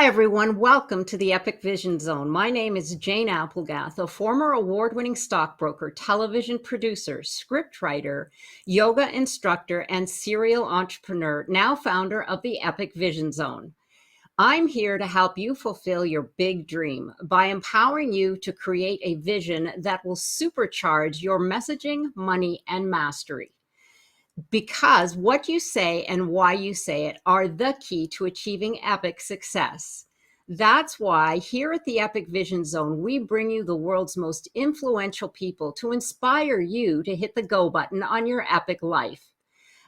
Hi, everyone. Welcome to the Epic Vision Zone. My name is Jane Applegath, a former award-winning stockbroker, television producer, scriptwriter, yoga instructor, and serial entrepreneur, now founder of the Epic Vision Zone. I'm here to help you fulfill your big dream by empowering you to create a vision that will supercharge your messaging, money, and mastery. Because what you say and why you say it are the key to achieving epic success. That's why here at the Epic Vision Zone, we bring you the world's most influential people to inspire you to hit the go button on your epic life.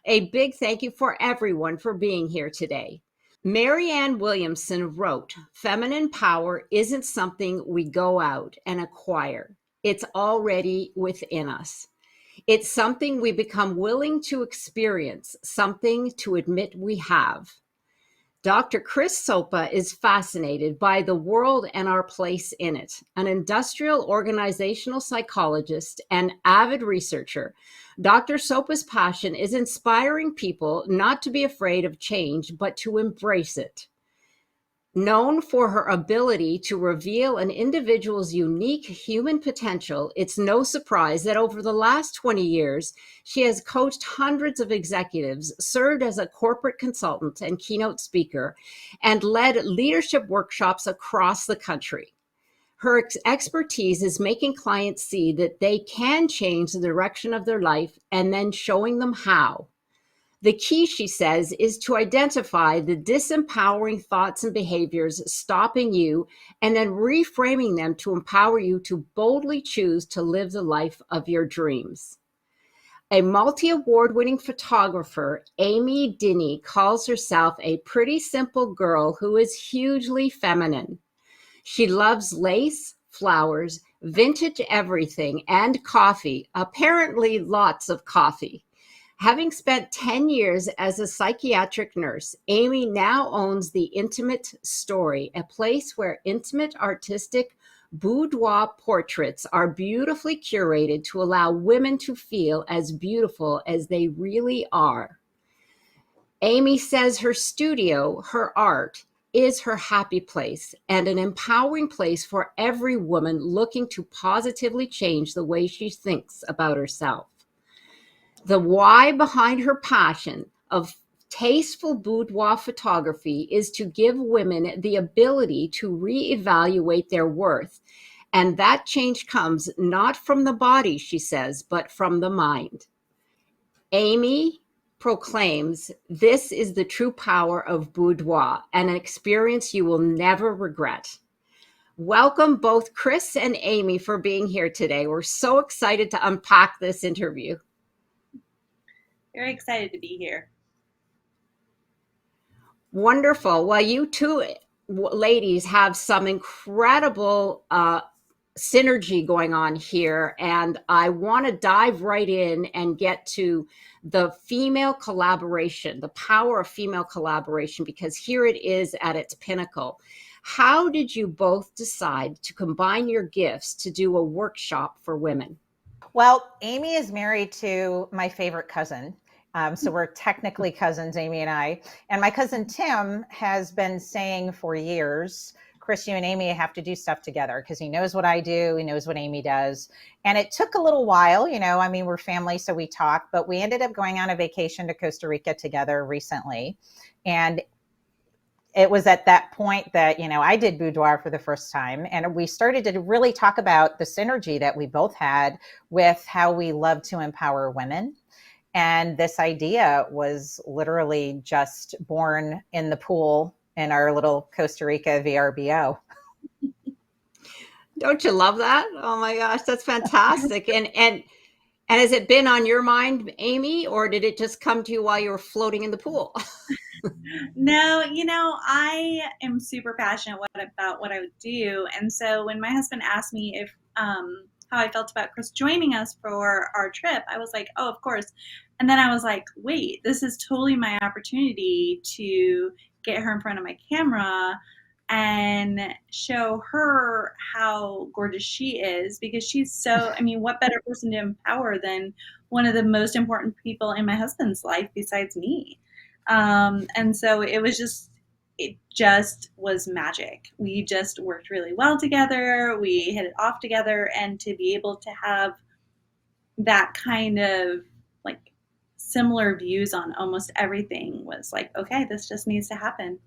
A big thank you for everyone for being here today. Marianne Williamson wrote, "Feminine power isn't something we go out and acquire. It's already within us. It's something we become willing to experience, something to admit we have." Dr. Chris Sopa is fascinated by the world and our place in it. An industrial organizational psychologist and avid researcher, Dr. Sopa's passion is inspiring people not to be afraid of change, but to embrace it. Known for her ability to reveal an individual's unique human potential, it's no surprise that over the last 20 years, she has coached hundreds of executives, served as a corporate consultant and keynote speaker, and led leadership workshops across the country. Her expertise is making clients see that they can change the direction of their life and then showing them how. The key, she says, is to identify the disempowering thoughts and behaviors stopping you and then reframing them to empower you to boldly choose to live the life of your dreams. A multi-award-winning photographer, Amy Dini, calls herself a pretty simple girl who is hugely feminine. She loves lace, flowers, vintage everything, and coffee, apparently lots of coffee. Having spent 10 years as a psychiatric nurse, Amy now owns the Intimate Story, a place where intimate artistic boudoir portraits are beautifully curated to allow women to feel as beautiful as they really are. Amy says her studio, her art, is her happy place and an empowering place for every woman looking to positively change the way she thinks about herself. The why behind her passion of tasteful boudoir photography is to give women the ability to reevaluate their worth. And that change comes not from the body, she says, but from the mind. Amy proclaims this is the true power of boudoir and an experience you will never regret. Welcome both Chris and Amy for being here today. We're so excited to unpack this interview. Very excited to be here. Wonderful. Well, you two ladies have some incredible synergy going on here, and I want to dive right in and get to the female collaboration, the power of female collaboration, because here it is at its pinnacle. How did you both decide to combine your gifts to do a workshop for women? Well, Amy is married to my favorite cousin. So we're technically cousins, Amy and I. And my cousin Tim has been saying for years, "Chris, you and Amy have to do stuff together," because he knows what I do. He knows what Amy does. And it took a little while, I mean, we're family, so we talk, but we ended up going on a vacation to Costa Rica together recently. And it was at that point that, I did boudoir for the first time. And we started to really talk about the synergy that we both had with how we love to empower women. And this idea was literally just born in the pool in our little Costa Rica VRBO. Don't you love that? Oh my gosh, that's fantastic. And has it been on your mind, Amy, or did it just come to you while you were floating in the pool? No, I am super passionate about what I would do. And so when my husband asked me if how I felt about Chris joining us for our trip, I was like, oh, of course. And then I was like, wait, this is totally my opportunity to get her in front of my camera and show her how gorgeous she is, because she's so, I mean, what better person to empower than one of the most important people in my husband's life besides me? And so it was just it just was magic. We just worked really well together. We hit it off together. And to be able to have that kind of like similar views on almost everything was like, okay, this just needs to happen.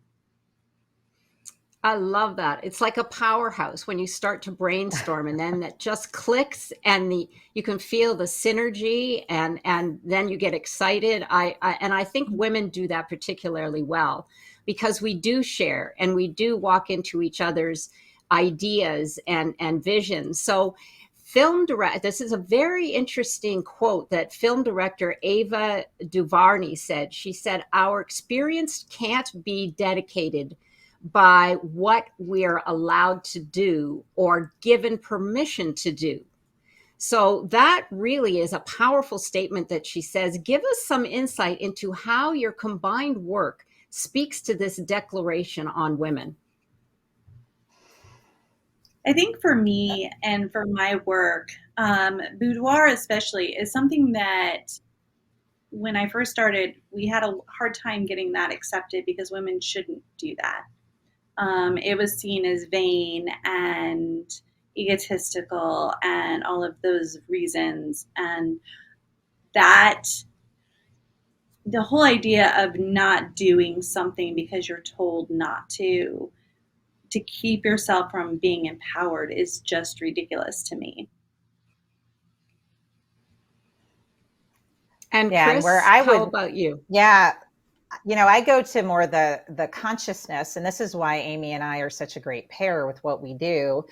I love that. It's like a powerhouse when you start to brainstorm and then that just clicks and you can feel the synergy and then you get excited. And I think women do that particularly well because we do share and we do walk into each other's ideas and visions. So this is a very interesting quote that film director Ava DuVernay said. She said, "Our experience can't be dedicated by what we're allowed to do or given permission to do." So that really is a powerful statement that she says. Give us some insight into how your combined work speaks to this declaration on women. I think for me and for my work, Boudoir especially is something that when I first started, we had a hard time getting that accepted because women shouldn't do that. It was seen as vain and egotistical and all of those reasons. And that the whole idea of not doing something because you're told not to keep yourself from being empowered is just ridiculous to me. And Yeah, and where Chris, I how would, about you? yeah, I go to more the consciousness, and this is why Amy and I are such a great pair with what we do.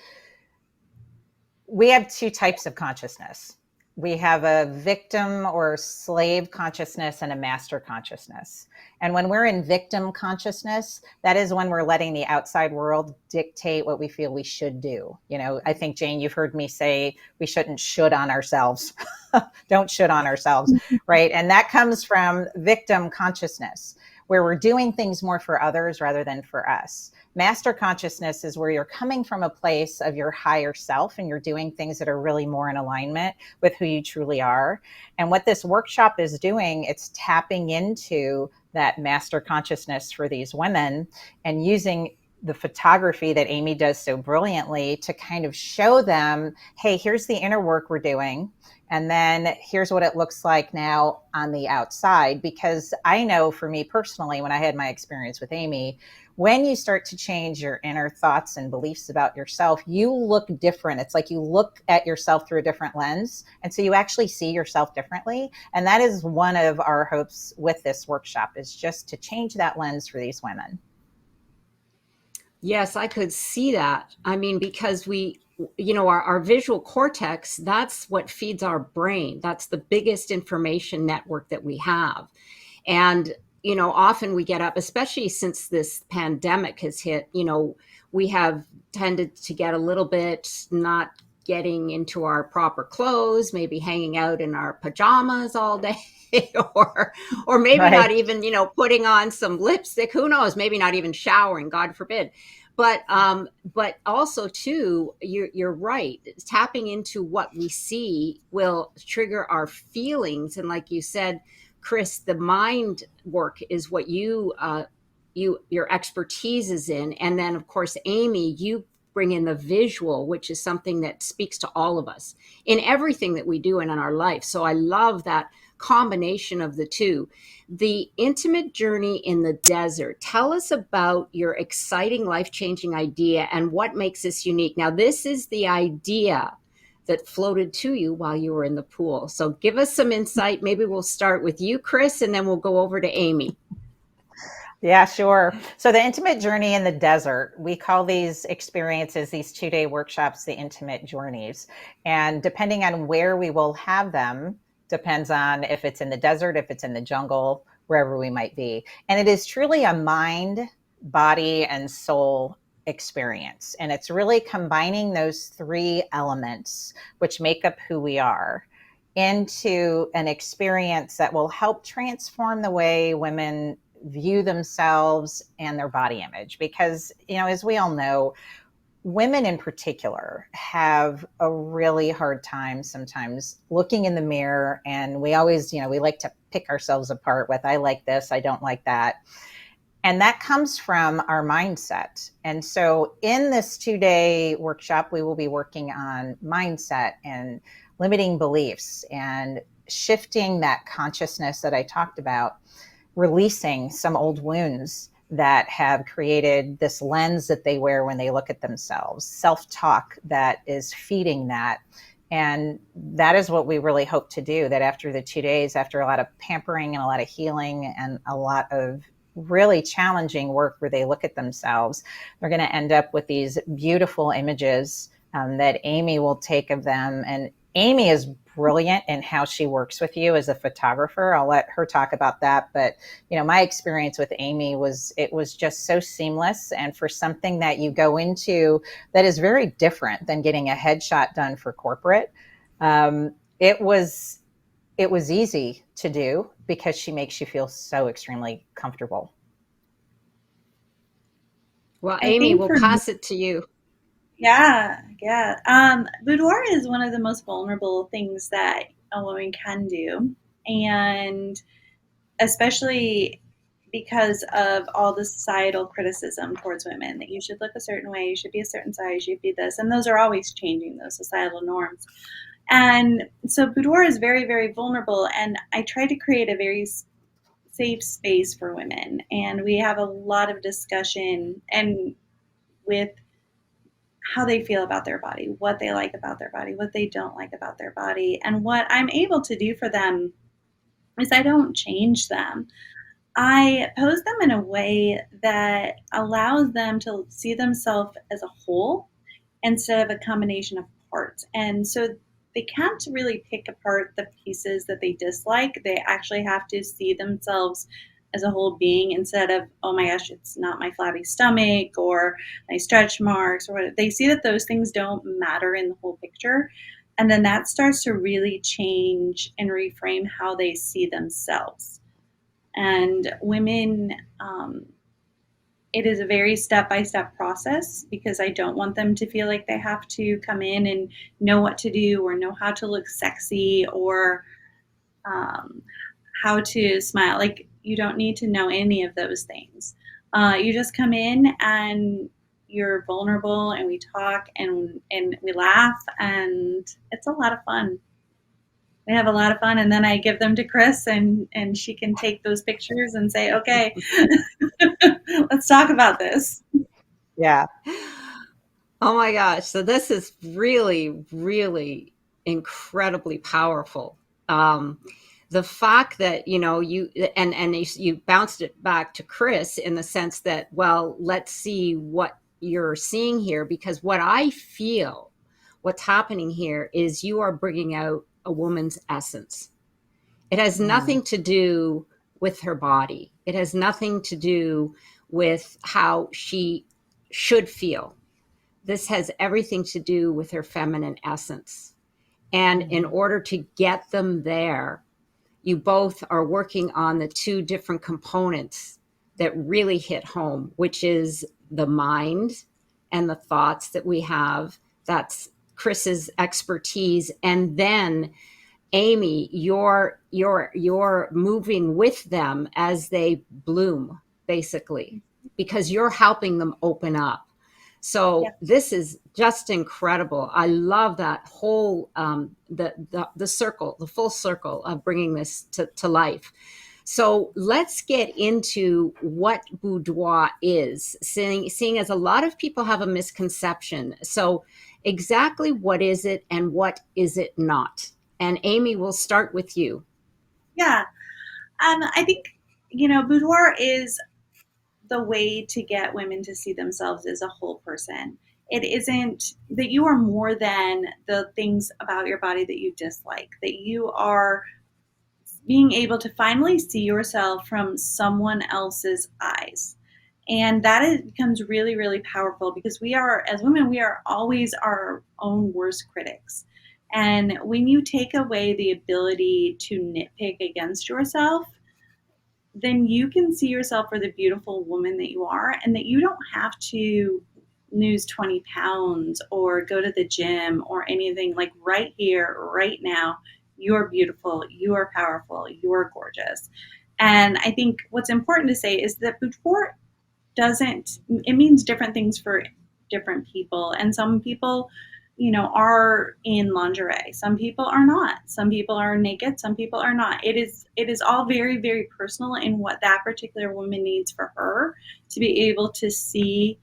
We have two types of consciousness. We have a victim or slave consciousness and a master consciousness. And when we're in victim consciousness, that is when we're letting the outside world dictate what we feel we should do. I think, Jane, you've heard me say we shouldn't should on ourselves. Don't should on ourselves, right? And that comes from victim consciousness, where we're doing things more for others rather than for us. Master consciousness is where you're coming from a place of your higher self and you're doing things that are really more in alignment with who you truly are. And what this workshop is doing, it's tapping into that master consciousness for these women and using the photography that Amy does so brilliantly to kind of show them, hey, here's the inner work we're doing. And then here's what it looks like now on the outside. Because I know for me personally, when I had my experience with Amy, when you start to change your inner thoughts and beliefs about yourself, you look different. It's like you look at yourself through a different lens. And so you actually see yourself differently. And that is one of our hopes with this workshop, is just to change that lens for these women. Yes, I could see that. I mean, because our visual cortex, that's what feeds our brain. That's the biggest information network that we have. And, often we get up, especially since this pandemic has hit, we have tended to get a little bit not getting into our proper clothes, maybe hanging out in our pajamas all day. or maybe not Right. even, putting on some lipstick, who knows, maybe not even showering, God forbid. But also too, you're right. Tapping into what we see will trigger our feelings, and like you said, Chris, the mind work is what your expertise is in, and then of course, Amy, you bring in the visual, which is something that speaks to all of us in everything that we do and in our life. So I love that combination of the two. The intimate journey in the desert. Tell us about your exciting, life-changing idea and what makes this unique. Now, this is the idea that floated to you while you were in the pool. So give us some insight. Maybe we'll start with you, Chris, and then we'll go over to Amy. Yeah, sure. So the intimate journey in the desert, we call these experiences, these 2-day workshops, the intimate journeys. And depending on where we will have them, depends on if it's in the desert, if it's in the jungle, wherever we might be. And it is truly a mind, body, and soul experience. And it's really combining those 3 elements, which make up who we are, into an experience that will help transform the way women view themselves and their body image. Because, as we all know, women in particular have a really hard time sometimes looking in the mirror. And we always, we like to pick ourselves apart with, I like this, I don't like that. And that comes from our mindset. And so in this 2-day workshop, we will be working on mindset and limiting beliefs and shifting that consciousness that I talked about, releasing some old wounds that have created this lens that they wear when they look at themselves, self-talk that is feeding that. And that is what we really hope to do, that after the 2 days, after a lot of pampering and a lot of healing and a lot of really challenging work where they look at themselves, they're going to end up with these beautiful images that Amy will take of them. And Amy is brilliant in how she works with you as a photographer. I'll let her talk about that. But, my experience with Amy was just so seamless. And for something that you go into that is very different than getting a headshot done for corporate, it was easy to do because she makes you feel so extremely comfortable. Well, Amy, we'll pass it to you. Yeah. Boudoir is one of the most vulnerable things that a woman can do. And especially because of all the societal criticism towards women, that you should look a certain way, you should be a certain size, you should be this. And those are always changing, those societal norms. And so Boudoir is very, very vulnerable. And I try to create a very safe space for women. And we have a lot of discussion and with how they feel about their body, what they like about their body, what they don't like about their body. And what I'm able to do for them is I don't change them. I pose them in a way that allows them to see themselves as a whole instead of a combination of parts. And so they can't really pick apart the pieces that they dislike. They actually have to see themselves as a whole being instead of, oh my gosh, it's not my flabby stomach or my stretch marks or whatever. They see that those things don't matter in the whole picture. And then that starts to really change and reframe how they see themselves. And women, it is a very step-by-step process because I don't want them to feel like they have to come in and know what to do or know how to look sexy or how to smile. Like, you don't need to know any of those things. You just come in and you're vulnerable and we talk and we laugh and it's a lot of fun. We have a lot of fun, and then I give them to Chris and she can take those pictures and say, okay, let's talk about this. Yeah. Oh my gosh. So this is really, really incredibly powerful. The fact that, you bounced it back to Chris in the sense that, well, let's see what you're seeing here, because what I feel, what's happening here is you are bringing out a woman's essence. It has nothing to do with her body. It has nothing to do with how she should feel. This has everything to do with her feminine essence. And in order to get them there, you both are working on the two different components that really hit home, which is the mind and the thoughts that we have. That's Chris's expertise. And then Amy, you're moving with them as they bloom, basically, because you're helping them open up. So This is just incredible. I love that whole the circle, the full circle of bringing this to life. So let's get into what boudoir is, seeing as a lot of people have a misconception. So exactly what is it and what is it not? And Amy, we'll start with you. Yeah. I think, boudoir is the way to get women to see themselves as a whole person. It isn't that you are more than the things about your body that you dislike, that you are being able to finally see yourself from someone else's eyes. And becomes really, really powerful because we are, as women, we are always our own worst critics. And when you take away the ability to nitpick against yourself, then you can see yourself for the beautiful woman that you are, and that you don't have to lose 20 pounds or go to the gym or anything. Like, right here, right now, you're beautiful, you are powerful, you are gorgeous. And I think what's important to say is that boudoir it means different things for different people. And some people, are in lingerie. Some people are not. Some people are naked. Some people are not. It is all very, very personal in what that particular woman needs for her to be able to see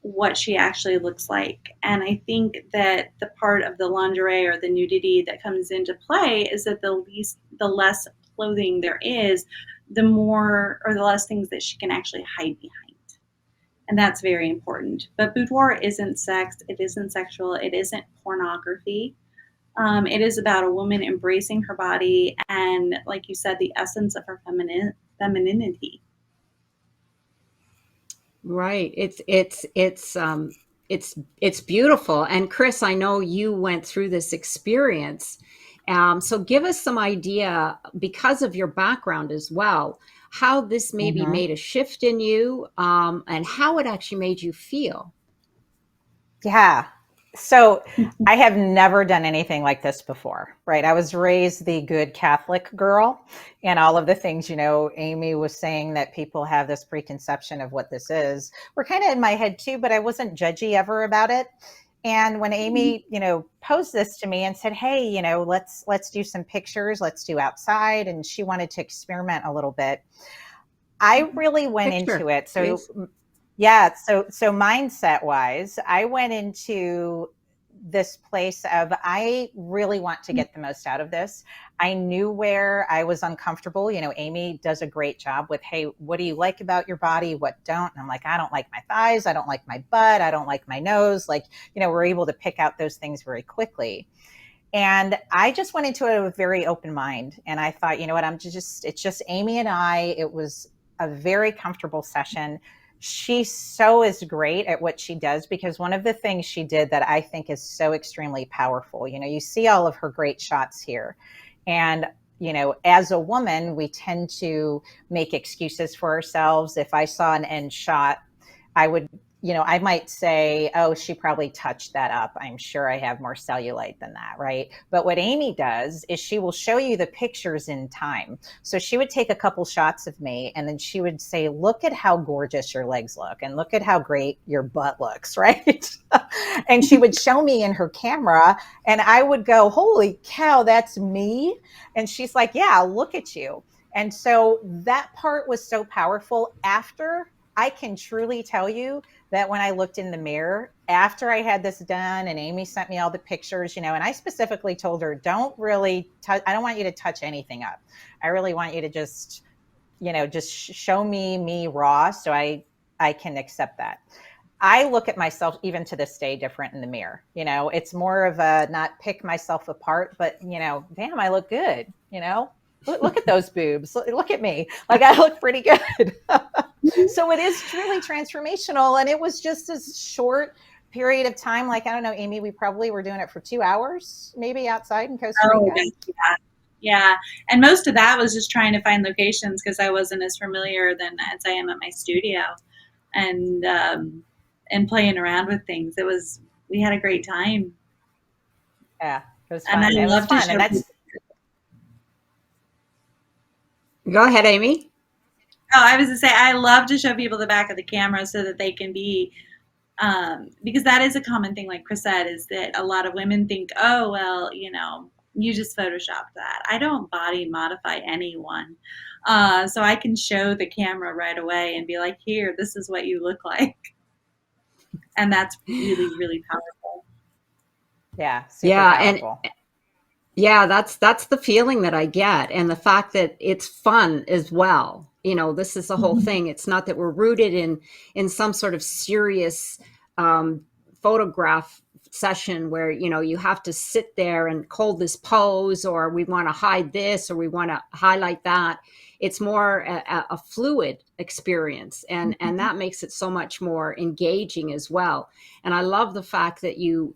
what she actually looks like. And I think that the part of the lingerie or the nudity that comes into play is that the less clothing there is, the more or the less things that she can actually hide behind. And that's very important. But boudoir isn't sex, it isn't sexual, it isn't pornography. It is about a woman embracing her body and, like you said, the essence of her femininity. Right. It's beautiful. And Chris, I know you went through this experience. So give us some idea, because of your background as well, how this maybe Mhm. made a shift in you, and how it actually made you feel. Yeah. So I have never done anything like this before, right? I was raised the good Catholic girl, and all of the things, Amy was saying that people have this preconception of what this is. We're kind of in my head too, but I wasn't judgy ever about it. And when Amy, posed this to me and said, "Hey, let's do some pictures, let's do outside," and she wanted to experiment a little bit, I really went Picture, into it. So please. yeah, so mindset wise, I went into this place of I really want to get the most out of this. I knew where I was uncomfortable. Amy does a great job with, "Hey, what do you like about your body? What don't?" And I'm like, "I don't like my thighs. I don't like my butt. I don't like my nose." Like, we're able to pick out those things very quickly. And I just went into it with a very open mind. And I thought, you know what, it's just Amy and I. It was a very comfortable session. She so is great at what she does, because one of the things she did that I think is so extremely powerful, you see all of her great shots here. And, as a woman, we tend to make excuses for ourselves. If I saw an end shot, I would, I might say, "Oh, she probably touched that up. I'm sure I have more cellulite than that," right? But what Amy does is she will show you the pictures in time. So she would take a couple shots of me, and then she would say, "Look at how gorgeous your legs look, and look at how great your butt looks," right? And she would show me in her camera, and I would go, "Holy cow, that's me." And she's like, "Yeah, look at you." And so that part was so powerful. After, I can truly tell you that when I looked in the mirror after I had this done, and Amy sent me all the pictures, and I specifically told her, "Don't really touch, I don't want you to touch anything up. I really want you to just, just show me raw, so I can accept that." I look at myself even to this day different in the mirror. It's more of a not pick myself apart, but damn, I look good. Look at those boobs. Look at me. Like, I look pretty good. So it is truly transformational. And it was just a short period of time. Like, I don't know, Amy, we probably were doing it for 2 hours, maybe outside in Costa Oh, Rica. yeah. Yeah. And most of that was just trying to find locations because I wasn't as familiar then as I am at my studio, and playing around with things. We had a great time. Yeah, it was And I fun. It was love to fun. And show that's, people. Go ahead, Amy. Oh, I was to say, I love to show people the back of the camera so that they can be, because that is a common thing, like Chris said, is that a lot of women think, "Oh, well, you just photoshopped that." I don't body modify anyone. So I can show the camera right away and be like, "Here, this is what you look like." And that's really, really powerful. yeah, super Yeah, and powerful. yeah, that's the feeling that I get, and the fact that it's fun as well. This is the whole thing. It's not that we're rooted in some sort of serious um, photograph session where you have to sit there and hold this pose, or we want to hide this, or we want to highlight that. It's more a fluid experience, and that makes it so much more engaging as well. And I love the fact that you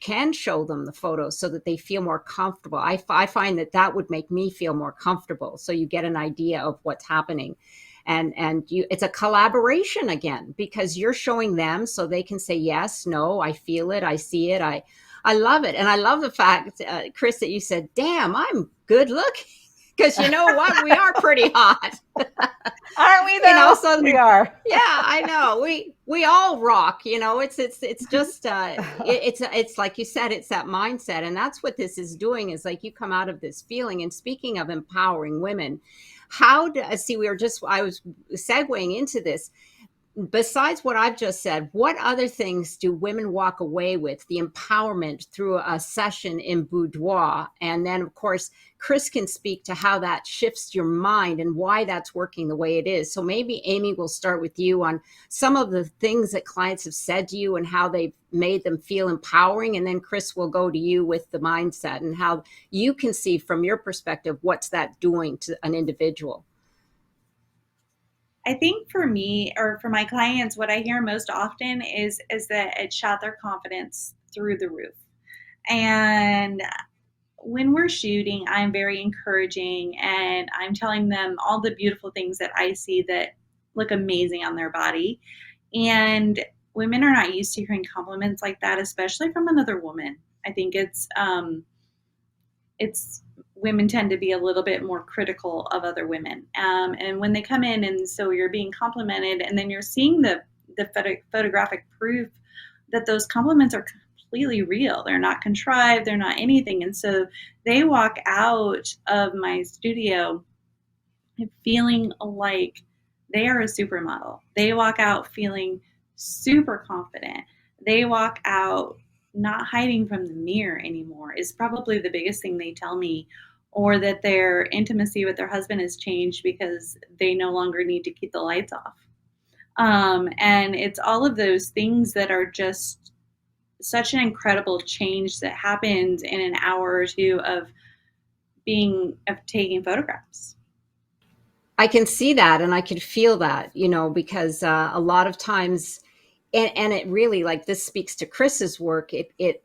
can show them the photos so that they feel more comfortable. I find that would make me feel more comfortable, so you get an idea of what's happening. And it's a collaboration again, because you're showing them so they can say, "Yes, no, I feel it, I see it, I love it." And I love the fact, Chris, that you said, "Damn, I'm good looking." Because you know what? We are pretty hot. Aren't we though? So we are. yeah, I know. We all rock, it's just it's like you said, it's that mindset. And that's what this is doing, is like you come out of this feeling. And speaking of empowering women, how do see I was segueing into this. Besides what I've just said, what other things do women walk away with the empowerment through a session in Boudoir? And then, of course, Chris can speak to how that shifts your mind and why that's working the way it is. So maybe, Amy, we'll start with you on some of the things that clients have said to you and how they've made them feel empowering. And then Chris will go to you with the mindset and how you can see from your perspective what's that doing to an individual. I think for me, or for my clients, what I hear most often is that it shot their confidence through the roof. And when we're shooting, I'm very encouraging, and I'm telling them all the beautiful things that I see that look amazing on their body. And women are not used to hearing compliments like that, especially from another woman. I think it's women tend to be a little bit more critical of other women. And when they come in, and so you're being complimented, and then you're seeing the photographic proof that those compliments are completely real. They're not contrived. They're not anything. And so they walk out of my studio feeling like they are a supermodel. They walk out feeling super confident. They walk out not hiding from the mirror anymore, is probably the biggest thing they tell me. Or that their intimacy with their husband has changed because they no longer need to keep the lights off. And it's all of those things that are just such an incredible change that happens in an hour or two of taking photographs. I can see that and I can feel that, because a lot of times, and it really, like, this speaks to Chris's work,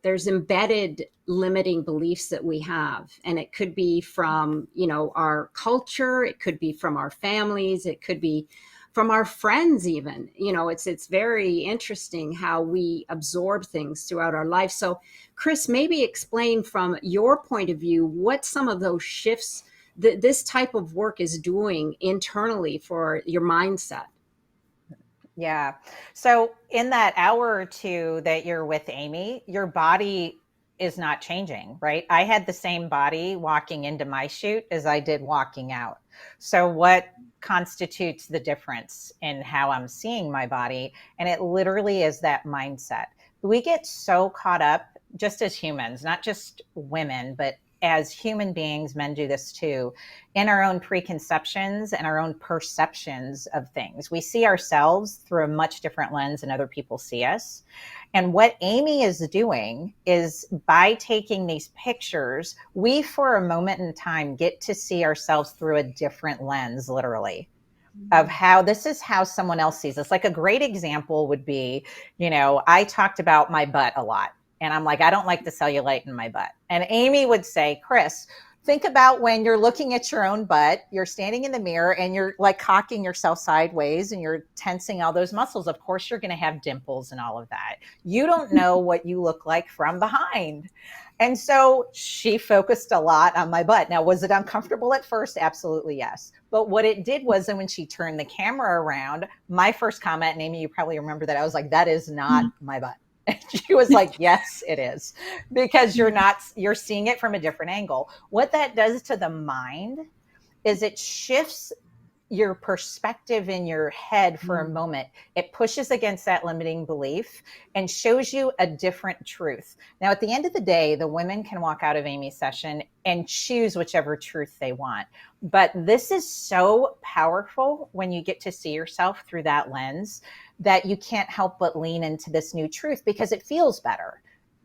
there's embedded limiting beliefs that we have. And it could be from, our culture, it could be from our families, it could be from our friends even. It's very interesting how we absorb things throughout our life. So Chris, maybe explain from your point of view what some of those shifts that this type of work is doing internally for your mindset. Yeah. So in that hour or two that you're with Amy, your body is not changing, right? I had the same body walking into my shoot as I did walking out. So what constitutes the difference in how I'm seeing my body? And it literally is that mindset. We get so caught up just as humans, not just women, but as human beings, men do this too, in our own preconceptions and our own perceptions of things. We see ourselves through a much different lens than other people see us. And what Amy is doing is, by taking these pictures, we, for a moment in time, get to see ourselves through a different lens, literally, of how this is how someone else sees us. Like, a great example would be, I talked about my butt a lot. And I'm like, I don't like the cellulite in my butt. And Amy would say, Chris, think about when you're looking at your own butt, you're standing in the mirror and you're like cocking yourself sideways and you're tensing all those muscles. Of course, you're going to have dimples and all of that. You don't know what you look like from behind. And so she focused a lot on my butt. Now, was it uncomfortable at first? Absolutely, yes. But what it did was, then when she turned the camera around, my first comment, and Amy, you probably remember that, I was like, that is not my butt. And she was like, yes, it is, because you're seeing it from a different angle. What that does to the mind is it shifts your perspective in your head for a moment. It pushes against that limiting belief and shows you a different truth. Now, at the end of the day, the women can walk out of Amy's session and choose whichever truth they want. But this is so powerful when you get to see yourself through that lens, that you can't help but lean into this new truth because it feels better.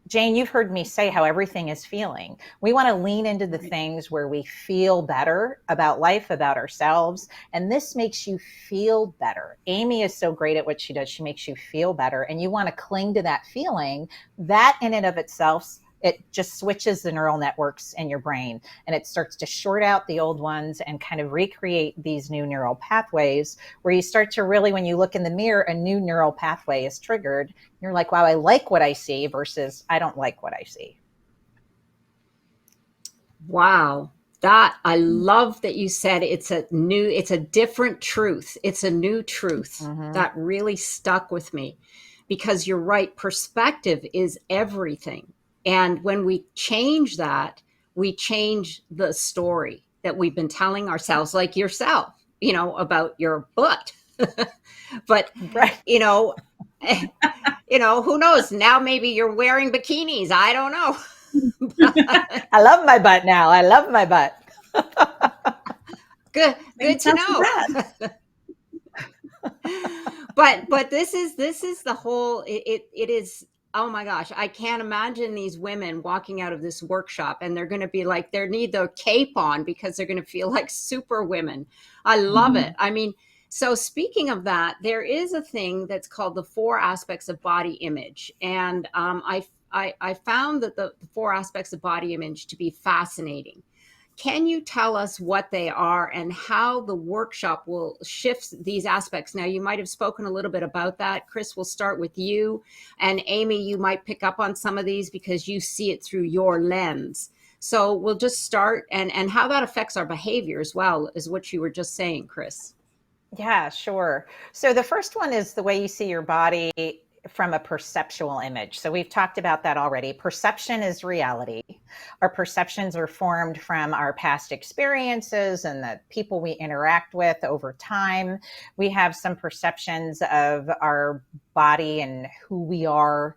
Jane, you've heard me say how everything is feeling. We want to lean into the things where we feel better about life, about ourselves. And this makes you feel better. Amy is so great at what she does. She makes you feel better. And you want to cling to that feeling. That in and of itself, it just switches the neural networks in your brain, and it starts to short out the old ones and kind of recreate these new neural pathways, where you start to really, when you look in the mirror, a new neural pathway is triggered. You're like, wow, I like what I see, versus I don't like what I see. Wow. That I love that you said it's a different truth. It's a new truth. Mm-hmm. That really stuck with me because you're right. Perspective is everything. And when we change that, we change the story that we've been telling ourselves, like yourself, about your butt. But, Right. you know, who knows? Now maybe you're wearing bikinis. I don't know. But I love my butt now. I love my butt. good Maybe to that's the know. bread. But this is the whole it is. Oh my gosh, I can't imagine these women walking out of this workshop and they're going to be like they need their cape on because they're going to feel like super women. I love Mhm. it. I mean, so speaking of that, there is a thing that's called the 4 aspects of body image, and I found that the 4 aspects of body image to be fascinating. Can you tell us what they are and how the workshop will shift these aspects? Now, you might have spoken a little bit about that. Chris, we'll start with you. And Amy, you might pick up on some of these because you see it through your lens. So we'll just start and how that affects our behavior as well, is what you were just saying, Chris. Yeah, sure. So the first one is the way you see your body from a perceptual image. So we've talked about that already. Perception is reality. Our perceptions are formed from our past experiences and the people we interact with over time. We have some perceptions of our body and who we are,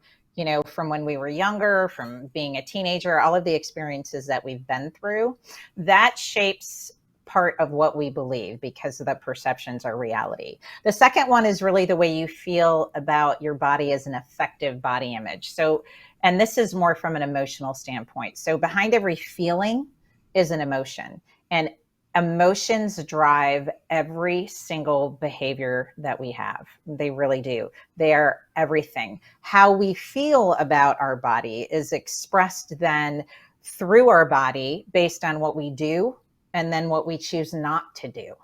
from when we were younger, from being a teenager, all of the experiences that we've been through. That shapes part of what we believe because the perceptions are reality. The second one is really the way you feel about your body as an effective body image. So, and this is more from an emotional standpoint. So behind every feeling is an emotion, and emotions drive every single behavior that we have. They really do. They are everything. How we feel about our body is expressed then through our body based on what we do and then what we choose not to do.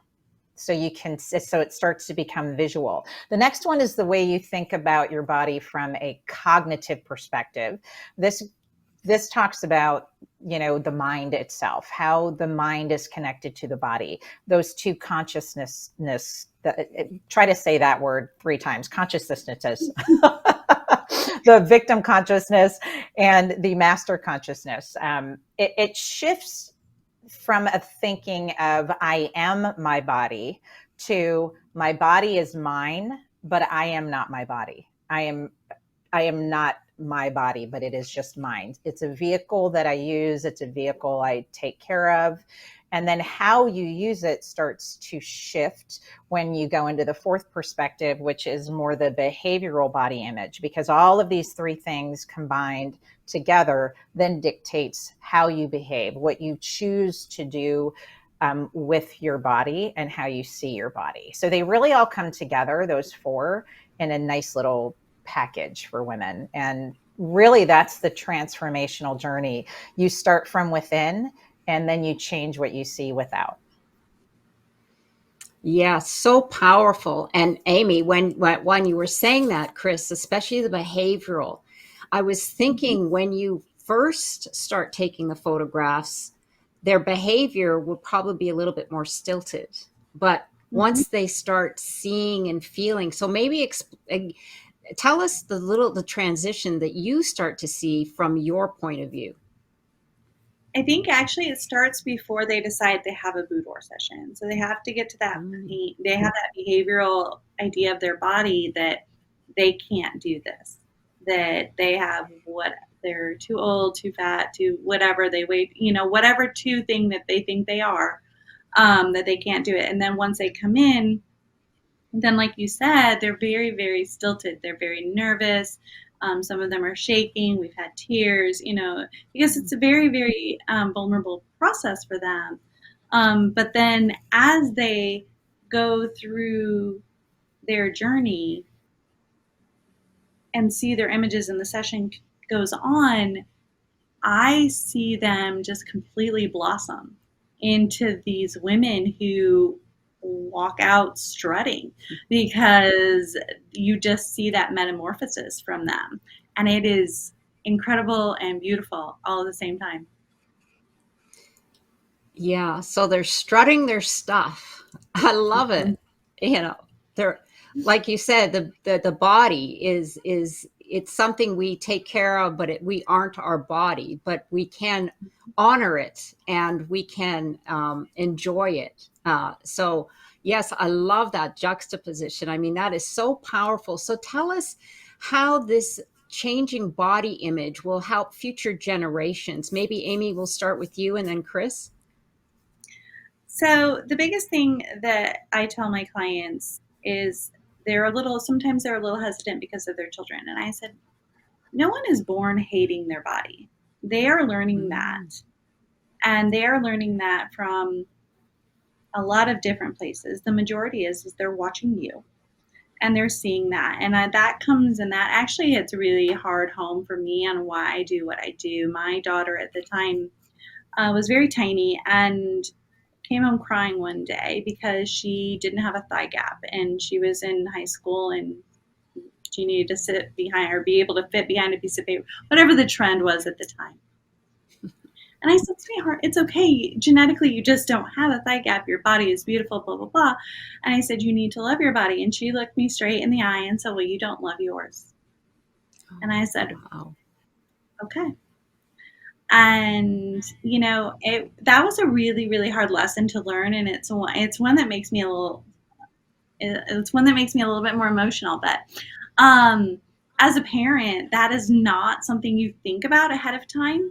So it starts to become visual. The next one is the way you think about your body from a cognitive perspective. This talks about, the mind itself, how the mind is connected to the body. Those two consciousness, try to say that word 3 times, consciousnesses. The victim consciousness and the master consciousness. It shifts from a thinking of I am my body to my body is mine, but I am not my body. I am not my body, but it is just mine. It's a vehicle that I use. It's a vehicle I take care of. And then how you use it starts to shift when you go into the 4th perspective, which is more the behavioral body image, because all of these 3 things combined together then dictates how you behave, what you choose to do with your body and how you see your body. So they really all come together, those 4, in a nice little package for women. And really, that's the transformational journey. You start from within and then you change what you see without. Yeah, so powerful. And Amy, when you were saying that, Chris, especially the behavioral, I was Mhm. thinking when you first start taking the photographs, their behavior will probably be a little bit more stilted. But Mhm. once they start seeing and feeling, so maybe tell us the transition that you start to see from your point of view. I think actually it starts before they decide to have a boudoir session. So they have to get to that Mm. point. They have that behavioral idea of their body that they can't do this, that they have what they're too old, too fat, too whatever they weigh, whatever 2 thing that they think they are, that they can't do it. And then once they come in, then like you said, they're very, very stilted. They're very nervous. Some of them are shaking. We've had tears, because it's a very, very vulnerable process for them. But then as they go through their journey and see their images and the session goes on, I see them just completely blossom into these women who walk out strutting because you just see that metamorphosis from them. And it is incredible and beautiful all at the same time. Yeah, so they're strutting their stuff. I love it. You know, they're like you said, the body is it's something we take care of, but we aren't our body, but we can honor it and we can enjoy it. So yes, I love that juxtaposition. I mean, that is so powerful. So tell us how this changing body image will help future generations. Maybe Amy, we'll start with you and then Chris. So the biggest thing that I tell my clients is sometimes they're a little hesitant because of their children. And I said, no one is born hating their body. They are learning that. Mm. And they are learning that from a lot of different places. The majority is they're watching you and they're seeing that. And that comes and that actually hits a really hard home for me on why I do what I do. My daughter at the time was very tiny and came home crying one day because she didn't have a thigh gap and she was in high school and she needed to sit behind or be able to fit behind a piece of paper, whatever the trend was at the time. And I said, sweetheart, it's okay. Genetically, you just don't have a thigh gap. Your body is beautiful, blah, blah, blah. And I said, you need to love your body. And she looked me straight in the eye and said, well, you don't love yours. And I said, Wow. okay. And that was a really, really hard lesson to learn, and it's one that makes me a little bit more emotional. But as a parent, that is not something you think about ahead of time.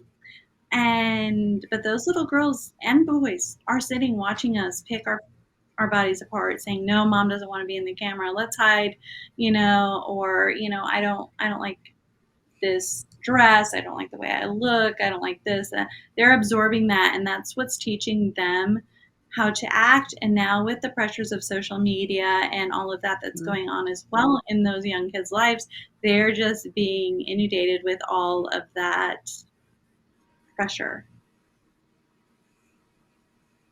But those little girls and boys are sitting watching us pick our bodies apart, saying, no, mom doesn't want to be in the camera, let's hide, or I don't like this dress, I don't like the way I look, I don't like this. They're absorbing that, and that's what's teaching them how to act. And now with the pressures of social media and all of that's going on as well in those young kids' lives, they're just being inundated with all of that pressure.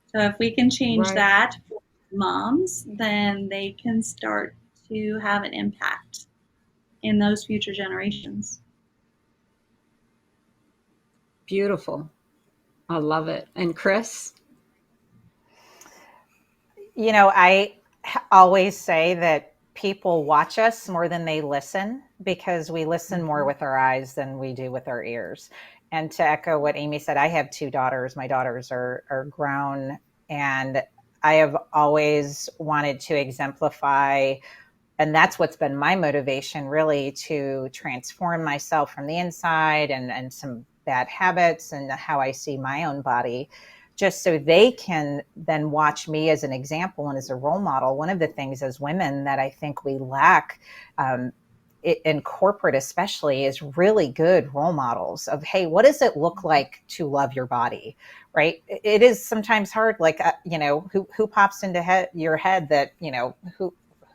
So if we can change Right. that for moms, then they can start to have an impact in those future generations. Beautiful. I love it. And Chris? I always say that people watch us more than they listen because we listen more with our eyes than we do with our ears. And to echo what Amy said, I have two daughters. My daughters are grown, and I have always wanted to exemplify, and that's what's been my motivation, really, to transform myself from the inside and some bad habits and how I see my own body, just so they can then watch me as an example and as a role model. One of the things as women that I think we lack, in corporate especially, is really good role models of, hey, what does it look like to love your body, right? It is sometimes hard, like, who pops into your head that,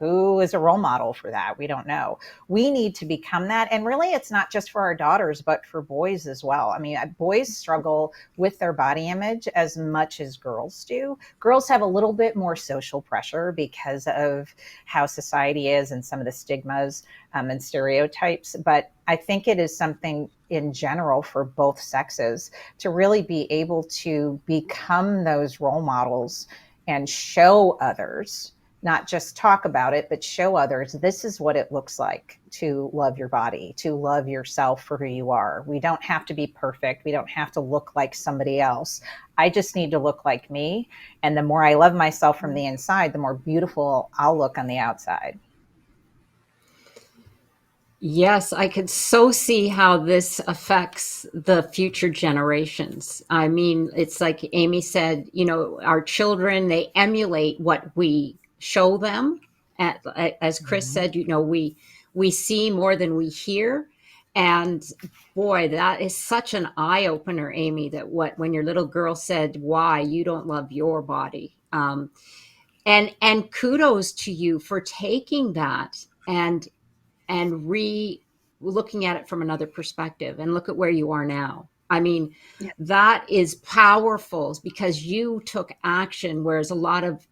who is a role model for that? We don't know. We need to become that. And really, it's not just for our daughters, but for boys as well. I mean, boys struggle with their body image as much as girls do. Girls have a little bit more social pressure because of how society is and some of the stigmas and stereotypes. But I think it is something in general for both sexes to really be able to become those role models and show others, not just talk about it, but show others this is what it looks like to love your body, to love yourself for who you are. We don't have to be perfect. We don't have to look like somebody else. I just need to look like me. And the more I love myself from the inside, the more beautiful I'll look on the outside. Yes, I could so see how this affects the future generations. I mean, it's like Amy said, our children, they emulate what we show them. As Chris said, we see more than we hear. And boy, that is such an eye opener, Amy, that when your little girl said, why you don't love your body. And kudos to you for taking that and looking at it from another perspective, and look at where you are now. I mean, Yeah. that is powerful because you took action, whereas a lot of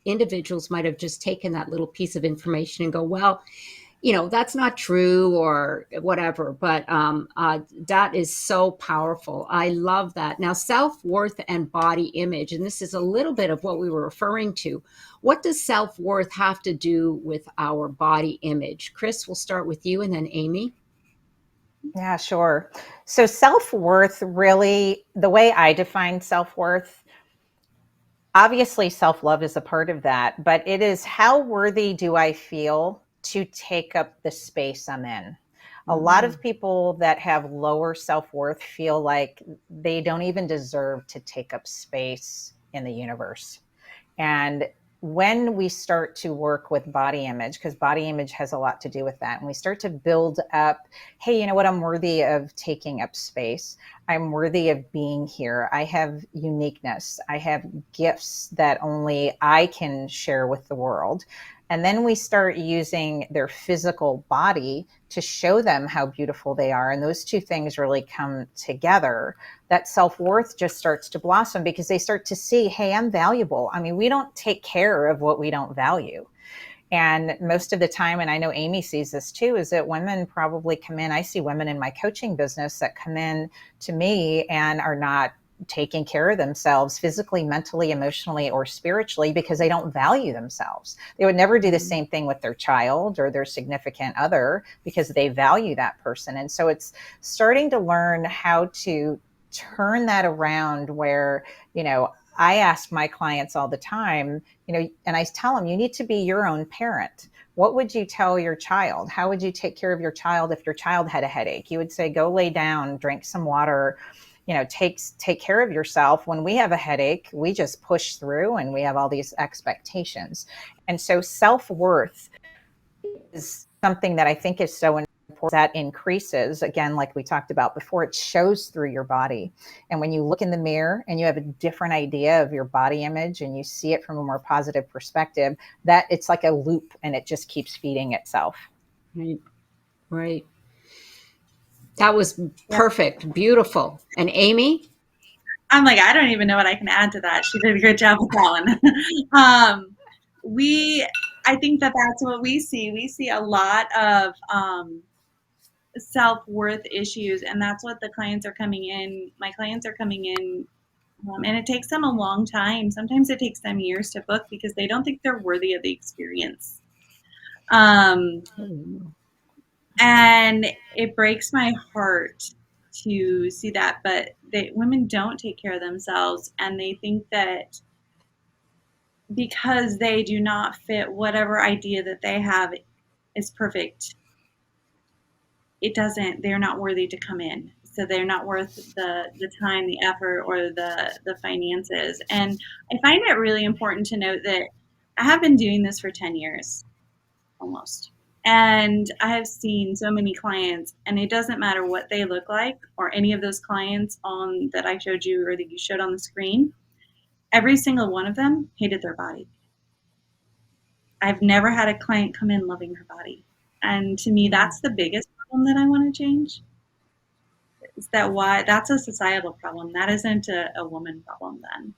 individuals might have just taken that little piece of information and go, well, that's not true or whatever, but that is so powerful. I love that. Now, self-worth and body image, and this is a little bit of what we were referring to. What does self-worth have to do with our body image? Chris, we'll start with you, and then Amy. Yeah, sure. So self-worth, really, the way I define self-worth, obviously self-love is a part of that, but it is how worthy do I feel to take up the space I'm in. A lot of people that have lower self-worth feel like they don't even deserve to take up space in the universe. And when we start to work with body image, because body image has a lot to do with that, and we start to build up, hey, you know what, I'm worthy of taking up space. I'm worthy of being here. I have uniqueness. I have gifts that only I can share with the world. And then we start using their physical body to show them how beautiful they are. And those two things really come together. That self-worth just starts to blossom because they start to see, hey, I'm valuable. I mean, we don't take care of what we don't value. And most of the time, and I know Amy sees this too, is that women probably come in. I see women in my coaching business that come in to me and are not taking care of themselves physically, mentally, emotionally, or spiritually because they don't value themselves. They would never do the same thing with their child or their significant other because they value that person. And so it's starting to learn how to turn that around where, I ask my clients all the time, and I tell them, you need to be your own parent. What would you tell your child? How would you take care of your child if your child had a headache? You would say, go lay down, drink some water, take care of yourself. When we have a headache, we just push through and we have all these expectations. And so self-worth is something that I think is so important that increases, again, like we talked about before, it shows through your body. And when you look in the mirror and you have a different idea of your body image and you see it from a more positive perspective, that it's like a loop and it just keeps feeding itself. Right. That was perfect. Beautiful. And Amy? I'm like, I don't even know what I can add to that. She did a good job with that one. I think that that's what we see. We see a lot of self-worth issues, and that's what the clients are coming in. My clients are coming in, and it takes them a long time. Sometimes it takes them years to book because they don't think they're worthy of the experience. And it breaks my heart to see that, but women don't take care of themselves, and they think that because they do not fit whatever idea that they have is perfect, they're not worthy to come in. So they're not worth the time, the effort, or the finances. And I find it really important to note that I have been doing this for 10 years almost. And I have seen so many clients, and it doesn't matter what they look like or any of those clients that I showed you or that you showed on the screen. Every single one of them hated their body. I've never had a client come in loving her body. And to me, that's the biggest problem that I want to change. Is that why that's a societal problem? That isn't a woman problem then.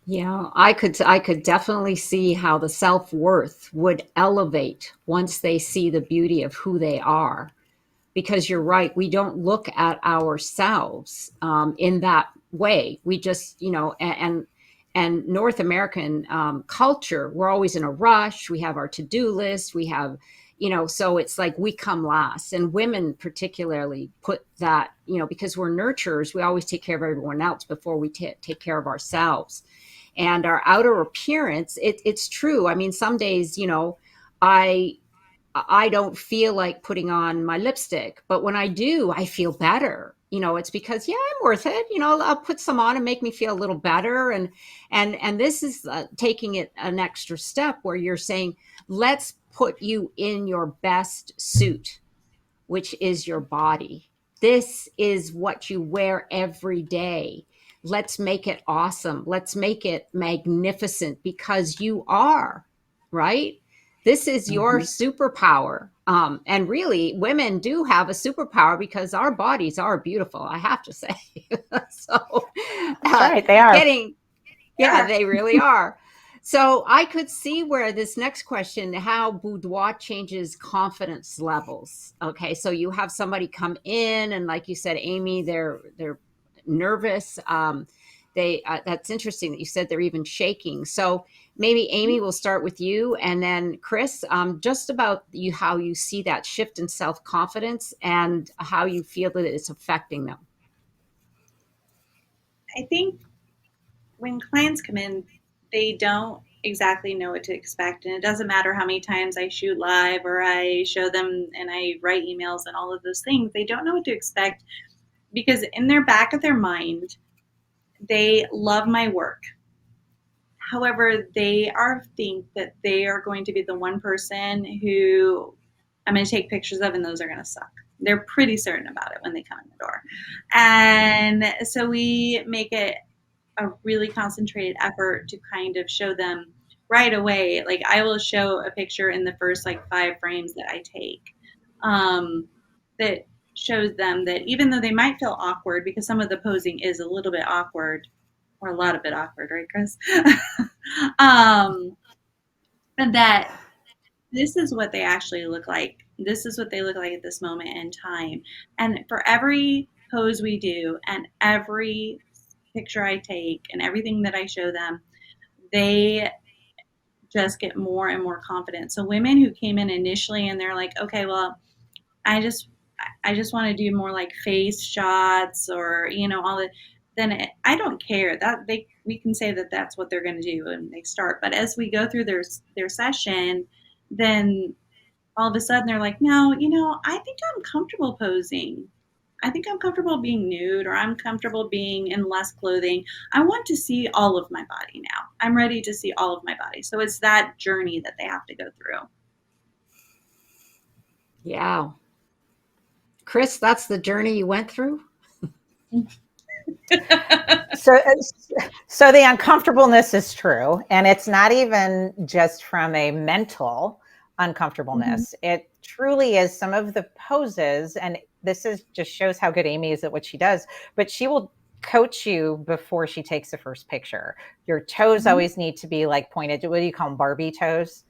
Yeah, I could definitely see how the self-worth would elevate once they see the beauty of who they are. Because you're right, we don't look at ourselves in that way. We just, and North American culture, we're always in a rush. We have our to-do list. We have, so it's like we come last. And women particularly put that, because we're nurturers, we always take care of everyone else before we take care of ourselves. And our outer appearance, it's true. I mean, some days, I don't feel like putting on my lipstick, but when I do, I feel better. It's because, yeah, I'm worth it. I'll put some on and make me feel a little better. And this is taking it an extra step where you're saying, let's put you in your best suit, which is your body. This is what you wear every day. Let's make it awesome. Let's make it magnificent because you are, right? This is your superpower. And really, women do have a superpower because our bodies are beautiful, I have to say. So, That's right, they are. They really are. So I could see where this next question, how boudoir changes confidence levels. Okay, so you have somebody come in, and like you said, Amy, they're nervous. They that's interesting that you said they're even shaking. So maybe Amy, will start with you, and then Chris, just about you, how you see that shift in self confidence and how you feel that it's affecting them. I think when clients come in, they don't exactly know what to expect. And it doesn't matter how many times I shoot live or I show them and I write emails and all of those things. They don't know what to expect because in their back of their mind, they love my work. However, they think that they are going to be the one person who I'm going to take pictures of, and those are going to suck. They're pretty certain about it when they come in the door. And so we make it a really concentrated effort to kind of show them right away. Like I will show a picture in the first like 5 frames that I take, that shows them that even though they might feel awkward, because some of the posing is a little bit awkward or a lot of bit awkward, right, Chris? And that this is what they actually look like. This is what they look like at this moment in time. And for every pose we do and every picture I take and everything that I show them, they just get more and more confident. So women who came in initially and they're like, okay, well, I just want to do more like face shots or, all the, then I don't care that we can say that that's what they're going to do when they start. But as we go through their session, then all of a sudden they're like, no, I think I'm comfortable posing. I think I'm comfortable being nude, or I'm comfortable being in less clothing. I want to see all of my body now. I'm ready to see all of my body. So it's that journey that they have to go through. Yeah. Chris, that's the journey you went through? So the uncomfortableness is true, and it's not even just from a mental uncomfortableness. Mm-hmm. It truly is some of the poses, and this is just shows how good Amy is at what she does, but she will coach you before she takes the first picture. Your toes mm-hmm. always need to be like pointed. What do you call them? Barbie toes?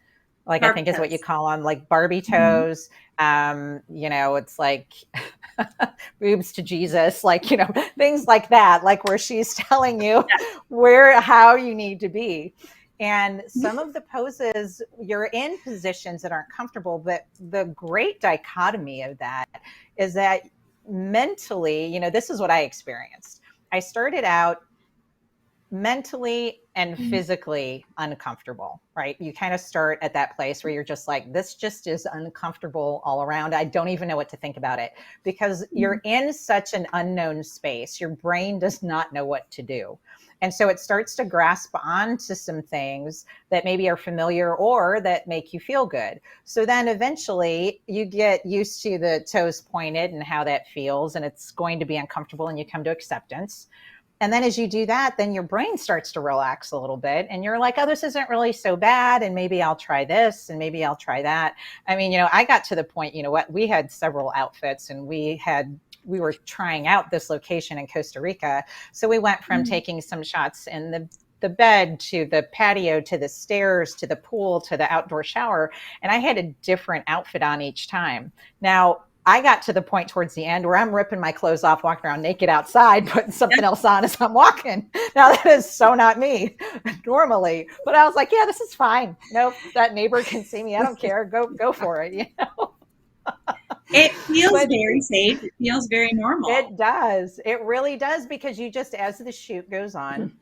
Like Barbie I think toes. Is what you call them, like Barbie toes. Mm-hmm. It's like boobs to Jesus, like, things like that, like where she's telling you how you need to be. And some of the poses, you're in positions that aren't comfortable, but the great dichotomy of that is that mentally, this is what I experienced. I started out mentally and physically uncomfortable, right? You kind of start at that place where you're just like, this just is uncomfortable all around. I don't even know what to think about it because you're in such an unknown space. Your brain does not know what to do. And so it starts to grasp onto some things that maybe are familiar or that make you feel good. So then eventually you get used to the toes pointed and how that feels, and it's going to be uncomfortable, and you come to acceptance. And then as you do that, then your brain starts to relax a little bit and you're like, oh, this isn't really so bad. And maybe I'll try this and maybe I'll try that. I mean, I got to the point, we had several outfits and we were trying out this location in Costa Rica. So we went from taking some shots in the bed to the patio to the stairs to the pool to the outdoor shower. And I had a different outfit on each time. Now, I got to the point towards the end where I'm ripping my clothes off, walking around naked outside, putting something else on as I'm walking. Now that is so not me normally, but I was like, yeah, this is fine. Nope, that neighbor can see me. I don't care. Go for it. It feels very safe. It feels very normal. It does. It really does, because you just, as the shoot goes on,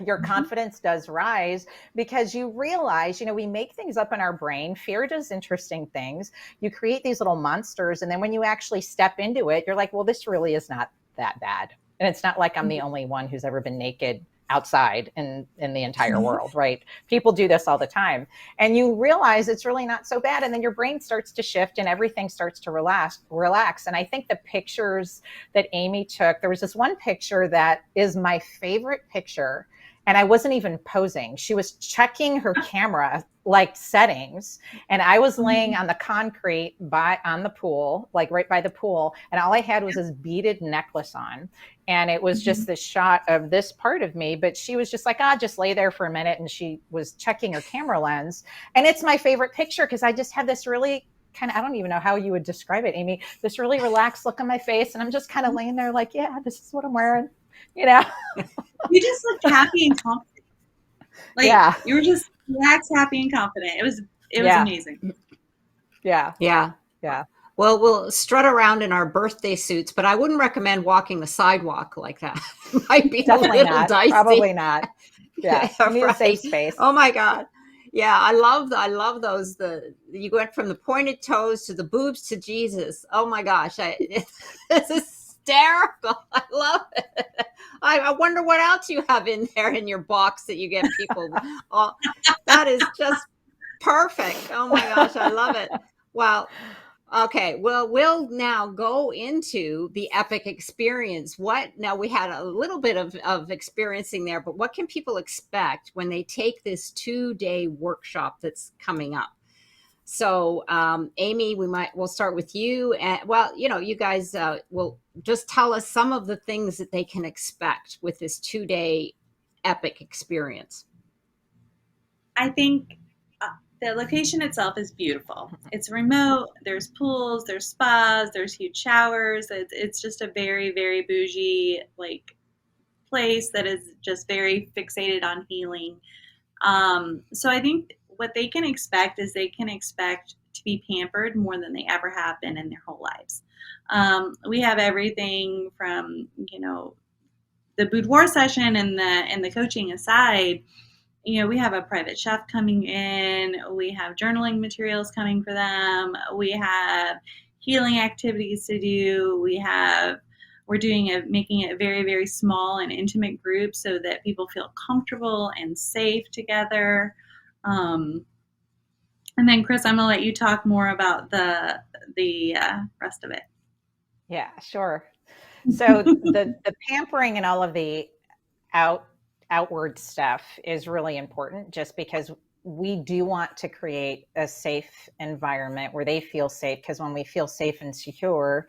your confidence does rise because you realize, we make things up in our brain. Fear does interesting things. You create these little monsters. And then when you actually step into it, you're like, well, this really is not that bad. And it's not like I'm the only one who's ever been naked outside in the entire world, right? People do this all the time. And you realize it's really not so bad. And then your brain starts to shift and everything starts to relax. And I think the pictures that Amy took, there was this one picture that is my favorite picture. And I wasn't even posing. She was checking her camera like settings, and I was laying on the concrete on the pool, like right by the pool, and all I had was this beaded necklace on, and it was just this shot of this part of me. But she was just like, just lay there for a minute, and she was checking her camera lens, and it's my favorite picture because I just had this really kind of, I don't even know how you would describe it, Amy, this really relaxed look on my face, and I'm just kind of laying there like, yeah, this is what I'm wearing, you know. You just looked happy and confident. Like, yeah, you were just relaxed, happy, and confident. It was amazing. Yeah. Well, we'll strut around in our birthday suits, but I wouldn't recommend walking the sidewalk like that. It might be Definitely a little not. dicey. Probably not. Yeah, Yeah, you need a safe space. Oh my God. Yeah, I love those. You went from the pointed toes to the boobs to Jesus. Oh my gosh, it's hysterical. I love it. I wonder what else you have in there in your box that you get people. Oh, that is just perfect. Oh my gosh, I love it. Well, okay, well, we'll now go into the epic experience. Now we had a little bit of experiencing there, but what can people expect when they take this 2-day workshop that's coming up? So, Amy, we'll start with you. And well, you guys will just tell us some of the things that they can expect with this 2-day epic experience. I think the location itself is beautiful. It's remote. There's pools, there's spas, there's huge showers. It's just a very, very bougie place that is just very fixated on healing. So I think what they can expect is they can expect to be pampered more than they ever have been in their whole lives. We have everything from the boudoir session and the coaching aside. We have a private chef coming in. We have journaling materials coming for them. We have healing activities to do. We're making it very, very small and intimate group so that people feel comfortable and safe together. And then, Chris, I'm gonna let you talk more about the rest of it. Yeah, sure. So the pampering and all of the outward stuff is really important, just because we do want to create a safe environment where they feel safe, because when we feel safe and secure,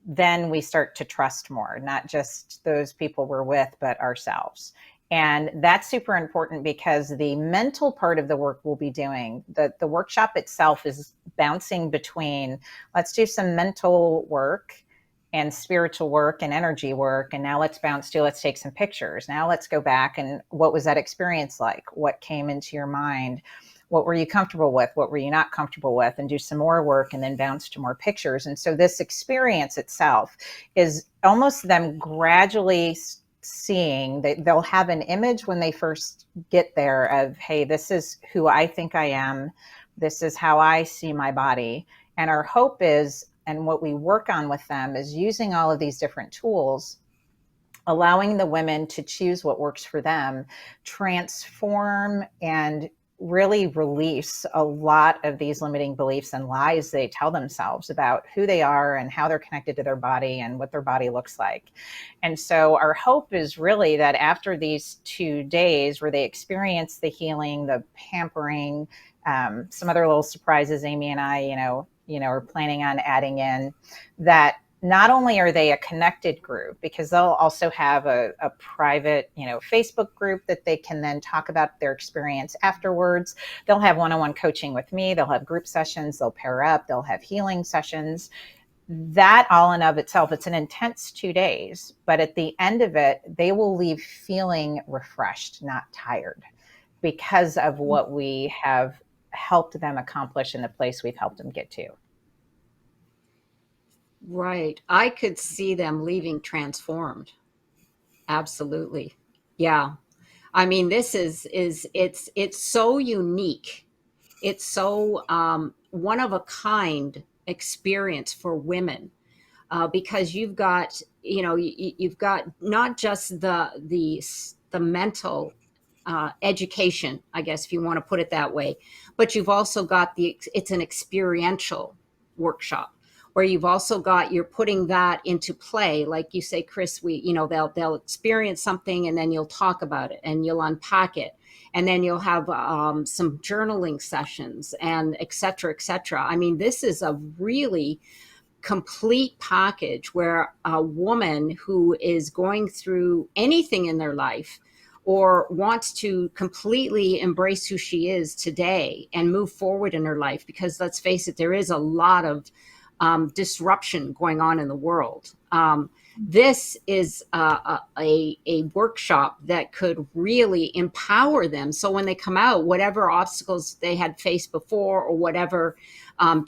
then we start to trust more, not just those people we're with, but ourselves. And that's super important because the mental part of the work we'll be doing, the workshop itself is bouncing between, let's do some mental work and spiritual work and energy work. And now let's take some pictures. Now let's go back and what was that experience like? What came into your mind? What were you comfortable with? What were you not comfortable with? And do some more work and then bounce to more pictures. And so this experience itself is almost them gradually seeing that they'll have an image when they first get there of, hey, this is who I think I am. This is how I see my body. And our hope is, and what we work on with them is using all of these different tools, allowing the women to choose what works for them, transform and really release a lot of these limiting beliefs and lies they tell themselves about who they are and how they're connected to their body and what their body looks like. And so our hope is really that after these 2 days where they experience the healing, the pampering, some other little surprises Amy and I, are planning on adding in, that not only are they a connected group, because they'll also have a private, Facebook group that they can then talk about their experience afterwards. They'll have one-on-one coaching with me. They'll have group sessions. They'll pair up. They'll have healing sessions. That all in of itself, it's an intense 2 days, but at the end of it, they will leave feeling refreshed, not tired, because of what we have helped them accomplish in the place we've helped them get to. Right. I could see them leaving transformed. Absolutely. Yeah. I mean, this it's so unique. It's so one of a kind experience for women, because you've got, you've got not just the mental education, I guess, if you want to put it that way, but you've also got it's an experiential workshop where you've also got, you're putting that into play. Like you say, Chris, they'll experience something and then you'll talk about it and you'll unpack it. And then you'll have some journaling sessions and et cetera, et cetera. I mean, this is a really complete package where a woman who is going through anything in their life or wants to completely embrace who she is today and move forward in her life, because let's face it, there is a lot of disruption going on in the world. This is a workshop that could really empower them. So when they come out, whatever obstacles they had faced before or whatever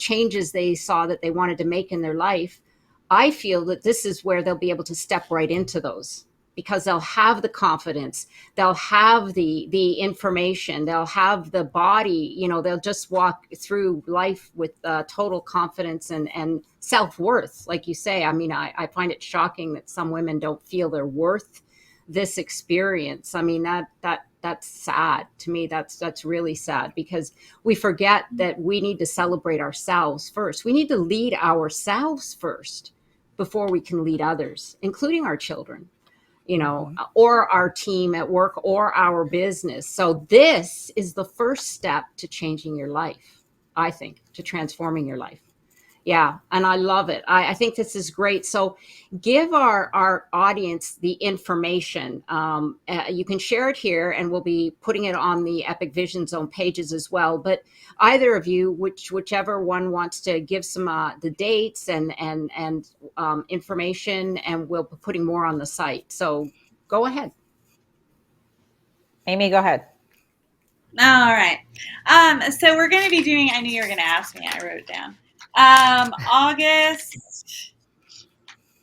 changes they saw that they wanted to make in their life, I feel that this is where they'll be able to step right into those, because they'll have the confidence, they'll have the information, they'll have the body, they'll just walk through life with total confidence and self-worth. Like you say, I mean, I find it shocking that some women don't feel they're worth this experience. I mean, that's sad to me. That's really sad, because we forget that we need to celebrate ourselves first. We need to lead ourselves first before we can lead others, including our children, or our team at work or our business. So this is the first step to changing your life, I think, to transforming your life. Yeah. And I love it. I think this is great. So give our audience the information. You can share it here and we'll be putting it on the Epic Vision Zone pages as well. But either of you, whichever one wants to give some the dates and information, and we'll be putting more on the site. So go ahead. Amy, go ahead. All right. So we're going to be doing, I knew you were going to ask me. I wrote it down. August.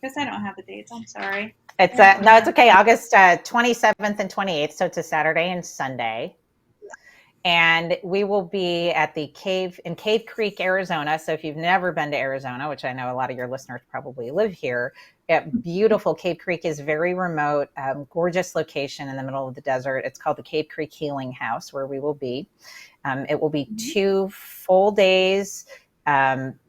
Guess I don't have the dates. I'm sorry. It's no, it's okay. August 27th and 28th. So it's a Saturday and Sunday. And we will be at the Cave in Cave Creek, Arizona. So if you've never been to Arizona, which I know a lot of your listeners probably live here, beautiful. Cave Creek is very remote, gorgeous location in the middle of the desert. It's called the Cave Creek Healing House, where we will be. It will be 2 full days.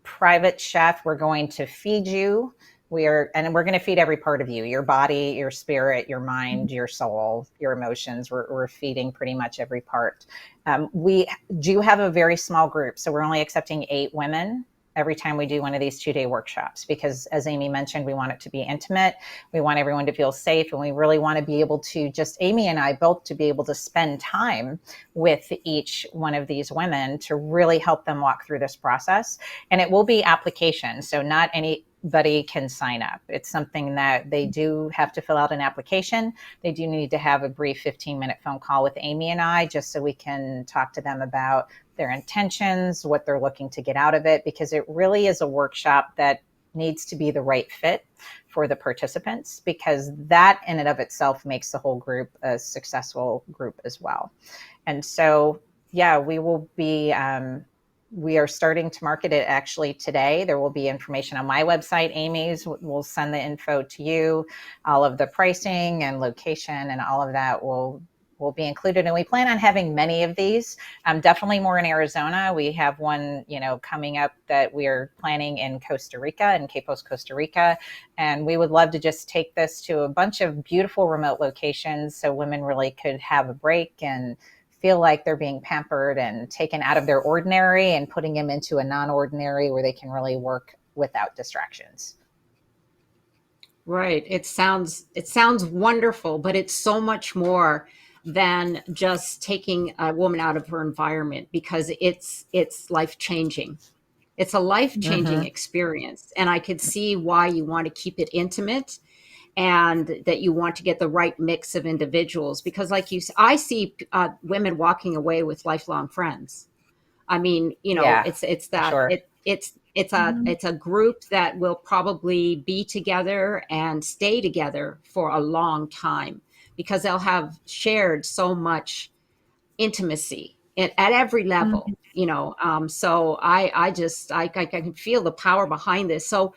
Private chef. We're going to feed you. We're going to feed every part of you, your body, your spirit, your mind, your soul, your emotions. We're feeding pretty much every part. We do have a very small group. So we're only accepting 8 women every time we do one of these 2-day workshops, because as Amy mentioned, we want it to be intimate. We want everyone to feel safe. And we really want to be able to Amy and I both to be able to spend time with each one of these women to really help them walk through this process. And it will be application. So not anybody can sign up. It's something that they do have to fill out an application. They do need to have a brief 15-minute phone call with Amy and I, just so we can talk to them about their intentions, what they're looking to get out of it, because it really is a workshop that needs to be the right fit for the participants, because that in and of itself makes the whole group a successful group as well. And so, yeah, we will be, we are starting to market it actually today. There will be information on my website. Amy's will send the info to you. All of the pricing and location and all of that will be included. And we plan on having many of these, definitely more in Arizona. We have one, coming up that we are planning in Costa Rica, in Capos, Costa Rica. And we would love to just take this to a bunch of beautiful remote locations so women really could have a break and feel like they're being pampered and taken out of their ordinary and putting them into a non-ordinary where they can really work without distractions. Right. It sounds wonderful, but it's so much more than just taking a woman out of her environment, because it's life-changing. It's a life-changing experience. And I could see why you want to keep it intimate and that you want to get the right mix of individuals, because like I see women walking away with lifelong friends. I mean, it's that sure. it's a group that will probably be together and stay together for a long time, because they'll have shared so much intimacy at every level, so I can feel the power behind this. So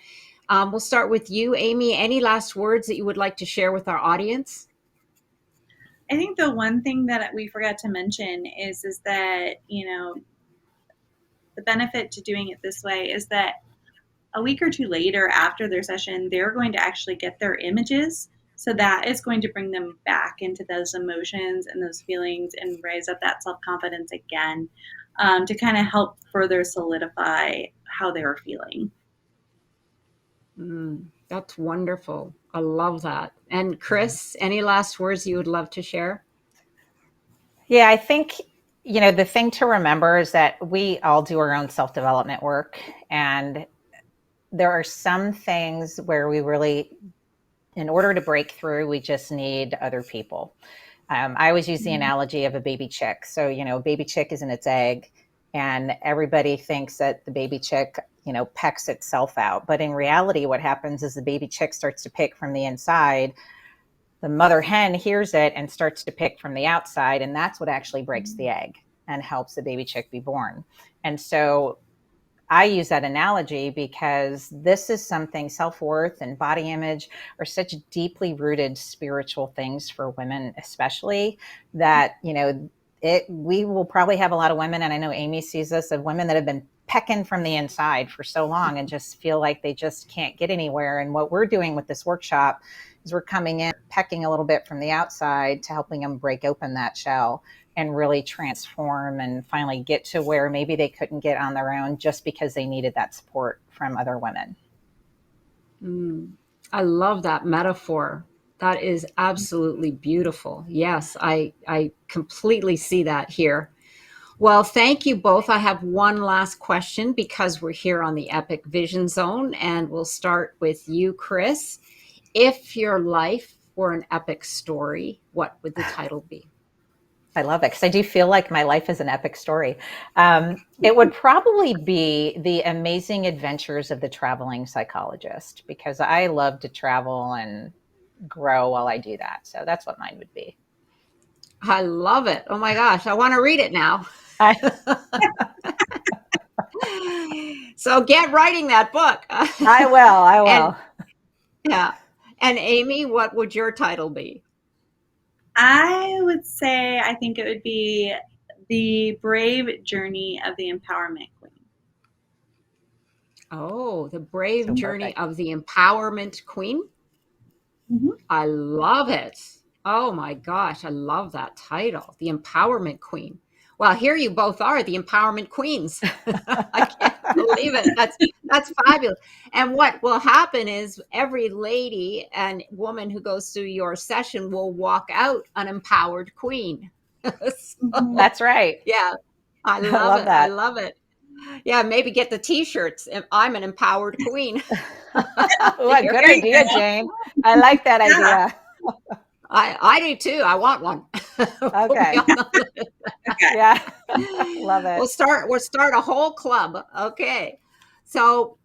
we'll start with you, Amy. Any last words that you would like to share with our audience? I think the one thing that we forgot to mention is that, the benefit to doing it this way is that a week or two later after their session, they're going to actually get their images. So that is going to bring them back into those emotions and those feelings and raise up that self-confidence again, to kind of help further solidify how they were feeling. That's wonderful. I love that. And Chris, any last words you would love to share? Yeah, I think, the thing to remember is that we all do our own self-development work. And there are some things where we really, in order to break through, we just need other people. I always use the analogy of a baby chick. So, a baby chick is in its egg, and everybody thinks that the baby chick, pecks itself out. But in reality, what happens is the baby chick starts to pick from the inside. The mother hen hears it and starts to pick from the outside. And that's what actually breaks the egg and helps the baby chick be born. And so I use that analogy because this is something, self-worth and body image are such deeply rooted spiritual things for women, especially, that, we will probably have a lot of women, and I know Amy sees this, of women that have been pecking from the inside for so long and just feel like they just can't get anywhere. And what we're doing with this workshop is we're coming in, pecking a little bit from the outside to helping them break open that shell and really transform and finally get to where maybe they couldn't get on their own just because they needed that support from other women. I love that metaphor. That is absolutely beautiful. Yes, I completely see that here. Well, thank you both. I have one last question because we're here on the Epic Vision Zone, and we'll start with you, Chris. If your life were an epic story, what would the title be? I love it because I do feel like my life is an epic story. It would probably be The Amazing Adventures of the Traveling Psychologist, because I love to travel and grow while I do that. So that's what mine would be. I love it. Oh my gosh, I want to read it now. So get writing that book. I will. And, yeah. And Amy, what would your title be? I would say I think it would be The Brave Journey of the Empowerment Queen. Oh, The Brave So Journey perfect. of the Empowerment Queen. I love it. Oh my gosh, I love that title, The Empowerment Queen. Well, here you both are, the Empowerment Queens. I can't believe it. That's fabulous. And what will happen is every lady and woman who goes through your session will walk out an empowered queen. So, That's right. yeah, I I love love it. I that. love it. Yeah, maybe get the t-shirts. I'm an empowered queen. What good idea, Jane. I like that idea. I do too. I want one. Put me Okay. on the list. Yeah. Love it. We'll start a whole club. Okay. So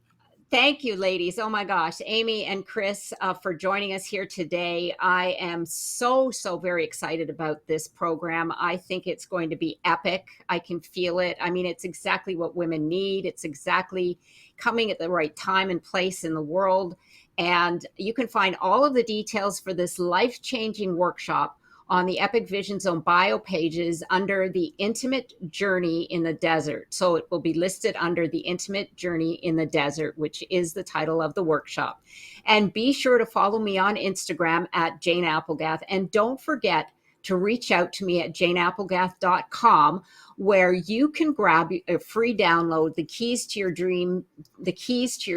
thank you, ladies. Oh my gosh, Amy and Chris, for joining us here today. I am so very excited about this program. I think it's going to be epic. I can feel it. I mean, it's exactly what women need. It's exactly coming at the right time and place in the world. And you can find all of the details for this life-changing workshop on the Epic Vision Zone bio pages under the Intimate Journey in the Desert. So it will be listed under the Intimate Journey in the Desert, which is the title of the workshop. And be sure to follow me on Instagram at Jane Applegath. And don't forget to reach out to me at janeapplegath.com, where you can grab a free download, the keys to your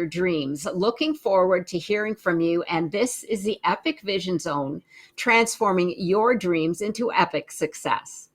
dreams. Looking forward to hearing from you. And this is the Epic Vision Zone, transforming your dreams into epic success.